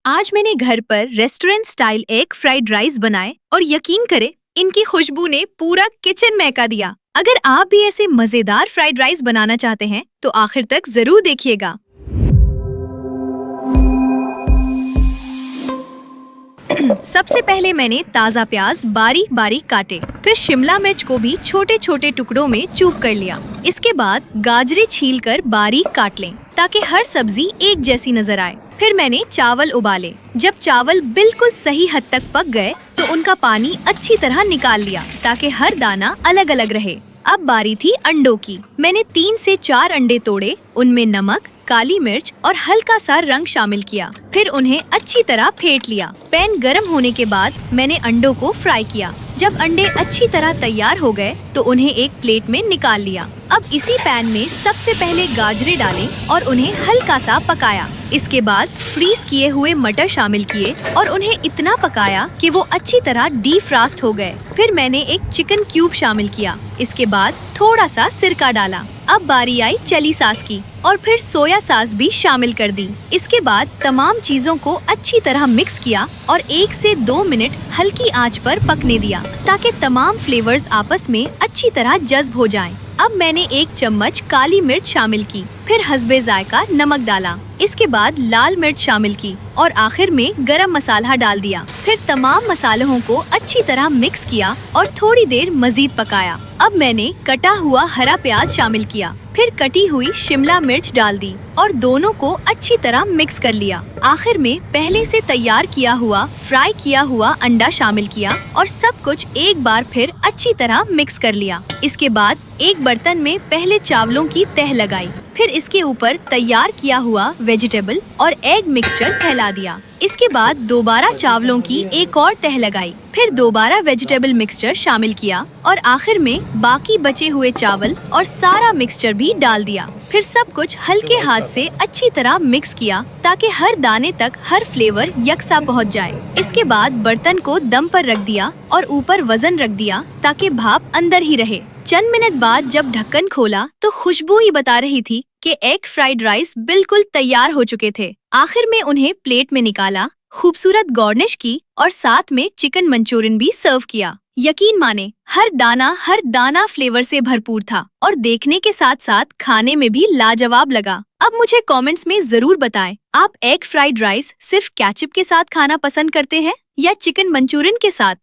आज मैंने घर पर restaurant style egg fried rice बनाए और यकीन करें इनकी खुशबू ने पूरा किचन महका दिया। अगर आप भी ऐसे मजेदार फ्राइड राइस बनाना चाहते हैं तो आखिर तक जरूर देखिएगा। सबसे पहले मैंने ताज़ा प्याज बारीक बारीक काटे, फिर शिमला मिर्च को भी छोटे छोटे टुकड़ों में चूप कर लिया। इसके बाद गाजरें छीलकर बारीक काट लें ताकि हर सब्जी एक जैसी नजर आए। फिर मैंने चावल उबाले। जब चावल बिल्कुल सही हद तक पक गए तो उनका पानी अच्छी तरह निकाल लिया ताकि हर दाना अलग अलग रहे। अब बारी थी अंडों की। मैंने 3 से 4 अंडे तोड़े, उनमें नमक, काली मिर्च और हल्का सा रंग शामिल किया। फिर उन्हें अच्छी तरह फेंट लिया। पैन गरम होने के बाद मैंने अंडों को फ्राई किया। जब अंडे अच्छी तरह तैयार हो गए तो उन्हें एक प्लेट में निकाल लिया। अब इसी पैन में सबसे पहले गाजरें डालें और उन्हें हल्का सा पकाया। इसके बाद फ्रीज किए हुए मटर शामिल किए और उन्हें इतना पकाया कि वो अच्छी तरह डीफ्रास्ट हो गए। फिर मैंने एक चिकन क्यूब शामिल किया। इसके बाद थोड़ा सा सिरका डाला। अब बारी आई चिली सॉस की और फिर सोया सॉस भी शामिल कर दी। इसके बाद तमाम चीजों को अच्छी तरह मिक्स किया और 1 से 2 मिनट हल्की आंच पर पकने दिया ताकि तमाम फ्लेवर्स आपस में अच्छी तरह जज्ब हो जाएं। अब मैंने 1 चम्मच काली मिर्च शामिल की, फिर हस्बे जायका नमक डाला। इसके बाद लाल मिर्च शामिल की और आखिर में गरम मसाला डाल दिया। फिर तमाम मसालों को अच्छी तरह मिक्स किया और थोड़ी देर मजीद पकाया। अब मैंने कटा हुआ हरा प्याज शामिल किया, फिर कटी हुई शिमला मिर्च डाल दी और दोनों को अच्छी तरह मिक्स कर लिया। आखिर में पहले से तैयार किया हुआ फ्राई किया हुआ अंडा शामिल किया और सब कुछ एक बार फिर अच्छी तरह मिक्स कर लिया। इसके बाद एक बर्तन में पहले चावलों की तह लगाई, फिर इसके ऊपर तैयार किया हुआ वेजिटेबल और एग मिक्सचर फैला दिया। इसके बाद दोबारा चावलों की एक और तह लगाई, फिर दोबारा वेजिटेबल मिक्सचर शामिल किया और आखिर में बाकी बचे हुए चावल और सारा मिक्सचर भी डाल दिया। फिर सब कुछ हल्के हाथ से अच्छी तरह मिक्स किया ताकि हर दाने तक हर फ्लेवर यकसा पहुंच जाए। इसके बाद बर्तन को दम पर रख दिया और ऊपर वजन रख दिया ताकि भाप अंदर ही रहे। चंद मिनट बाद जब ढक्कन खोला तो खुशबू ही बता रही थी कि एग फ्राइड राइस बिल्कुल तैयार हो चुके थे। आखिर में उन्हें प्लेट में निकाला, खूबसूरत गार्निश की और साथ में चिकन मंचूरियन भी सर्व किया। यकीन माने हर दाना फ्लेवर से भरपूर था और देखने के साथ साथ खाने में भी लाजवाब लगा। अब मुझे कमेंट्स में जरूर बताएं, आप एग फ्राइड राइस सिर्फ केचप के साथ खाना पसंद करते हैं या चिकन मंचूरियन के साथ?